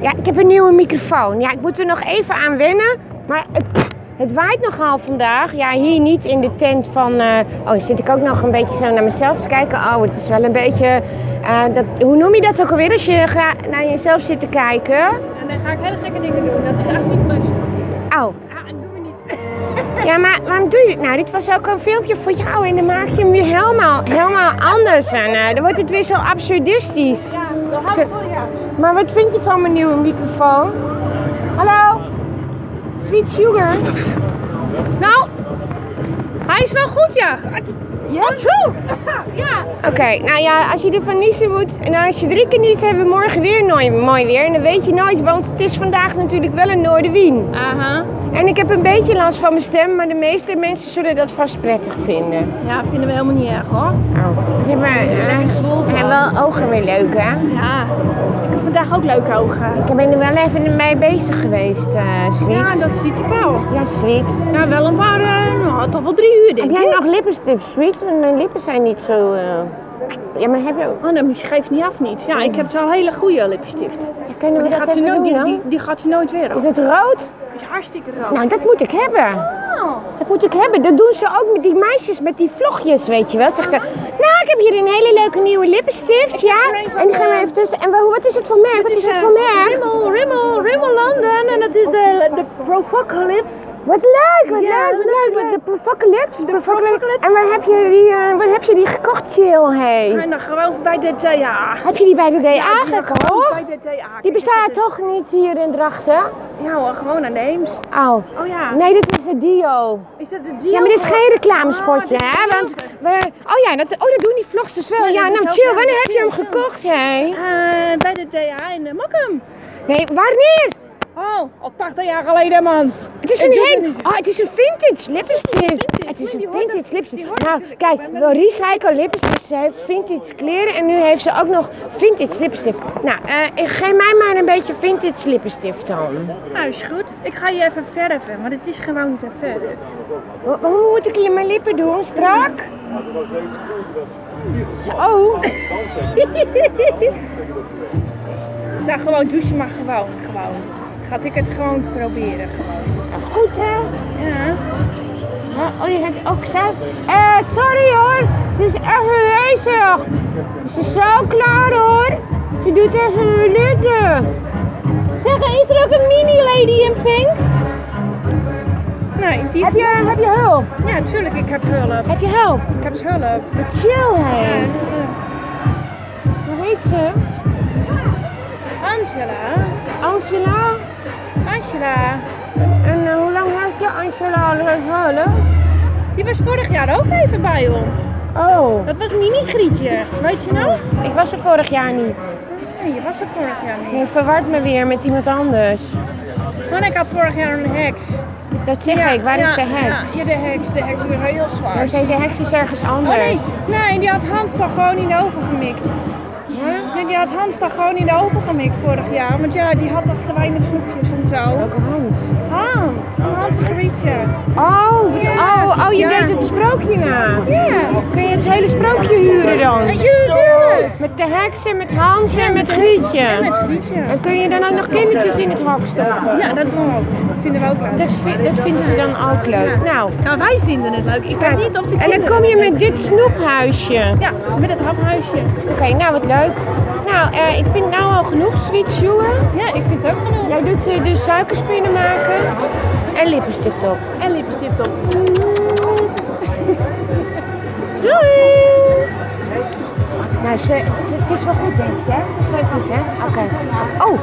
Ja, ik heb een nieuwe microfoon. Ja, ik moet er nog even aan wennen. Maar het waait nogal vandaag. Ja, hier niet in de tent van... Oh, hier zit ik ook nog een beetje zo naar mezelf te kijken. Oh, het is wel een beetje... hoe noem je dat ook alweer als je naar jezelf zit te kijken? En dan ga ik hele gekke dingen doen. Dat is echt niet plus. Au. Ja, dat doen we niet. Ja, maar waarom doe je dit nou? Dit was ook een filmpje voor jou en dan maak je hem weer helemaal anders. En dan wordt het weer zo absurdistisch. Ja, dat had ik vorig jaar. Maar wat vind je van mijn nieuwe microfoon? Hallo? Sweet Sugar? Nou, hij is wel goed, ja. Ja? Oh, zo. Ja. Oké, nou ja, als je ervan niezen moet en als je 3 keer niest, hebben we morgen weer mooi weer. En dan weet je nooit, want het is vandaag natuurlijk wel een noordenwind. Aha. En ik heb een beetje last van mijn stem, maar de meeste mensen zullen dat vast prettig vinden. Ja, vinden we helemaal niet erg, hoor. Oh, lekker zwoel van. En wel ogen weer leuk, hè? Ja. Ik heb vandaag ook leuke ogen. Ik ben er wel even mee bezig geweest, Sweet. Ja, dat ziet er wel. Ja, Sweet. Ja, wel een paar, toch wel 3 uur, denk Heb ik. jij nog lippenstift, Sweet? Want mijn lippen zijn niet zo... Ja, maar heb je ook... Oh, dat geeft niet af niet. Ja, ik heb zo'n hele goede lipstift. Ja, kunnen we dat even doen dan? Die gaat ze nooit weer op. Is het rood? Die is hartstikke rood. Nou, dat moet ik hebben. Oh. Dat moet ik hebben. Dat doen ze ook met die meisjes met die vlogjes, weet je wel. Zegt ze, nou, ik heb hier een hele leuke nieuwe lippenstift, ja. En die gaan we even tussen. En wat is het voor merk? Wat is het voor merk? Rimmel London. En dat is de Provocalypse. Wat leuk, wat leuk. De Provocalypse. En waar heb je die gekocht, Jill? Hey. En dan gewoon bij de DA. Heb je die bij de DA gekocht? Bij de DA. Die bestaat toch niet hier in Drachten? Ja hoor, gewoon aan de Eems. Oh. Oh ja. Nee, dit is de Dio. Is dat de Dio? Ja, maar dit is geen reclamespotje, Oh, hè? Want dat doen die vlogsters wel. Ja, nou chill, wanneer heb je hem gekocht, hè? Bij de DA in Makkum. Nee, wanneer? Oh, al 80 jaar geleden, man. Het is het is een vintage lippenstift. Het is een vintage lippenstift. Nou, kijk, wel recycle lippenstift. Ze heeft vintage kleren en nu heeft ze ook nog vintage lippenstift. Nou, geef mij maar een beetje vintage lippenstift dan. Nou, is goed. Ik ga je even verven, maar het is gewoon te verven. Hoe moet ik hier mijn lippen doen? Strak? Zo. Nou, gewoon douchen, maar gewoon. Gaat ik het gewoon proberen, gewoon. Goed, hè? Ja. Oh, je hebt ook zelf... sorry hoor. Ze is even bezig. Ze is zo klaar hoor. Ze doet even haar lippen. Zeg, is er ook een mini lady in pink? Nee, die... Heb je hulp? Ja, tuurlijk, ik heb hulp. Heb je hulp? Ik heb hulp. Chill, hé. Ja, Hoe heet ze? Angela. En hoe lang heeft je Angela al hulp? Die was vorig jaar ook even bij ons. Oh. Dat was Mini-Grietje, weet je nog? Ik was er vorig jaar niet. Nee, je was er vorig jaar niet. Je verwart me weer met iemand anders. Want ik had vorig jaar een heks. Dat zeg ik, waar is de heks? Ja, de heks. De heks is heel zwaar. Dan zei de heks is ergens anders. Oh nee, die had Hans toch gewoon in de oven gemikt. Ja? Nee, die had Hans toch gewoon in de oven gemikt vorig jaar. Want ja, die had toch te weinig snoepjes en zo. Welke Hans? Hans een Grietje. Oh, je deed het sprookje na. Ja. Kun je het hele sprookje huren dan? Ja, tuurlijk. Met de heks en met Hans en met Grietje. En met Grietje. En kun je dan ook nog kindertjes in het hok stoppen? Ja, dat doen we ook. Dat vinden we ook leuk. Dat vindt ze dan ook leuk. Nou, wij vinden het leuk. Ik weet niet of de en dan kinderen... kom je met dit snoephuisje. Ja, met het haphuisje. Oké, nou wat leuk. Nou, ik vind nou al genoeg Sweet Sugar. Ja, ik vind het ook genoeg. Jij doet dus suikerspinnen maken en lippenstift op. En lippenstift op. Doei! Nou, het is wel goed denk ik, hè? Het is wel goed, hè? Oké. Oh!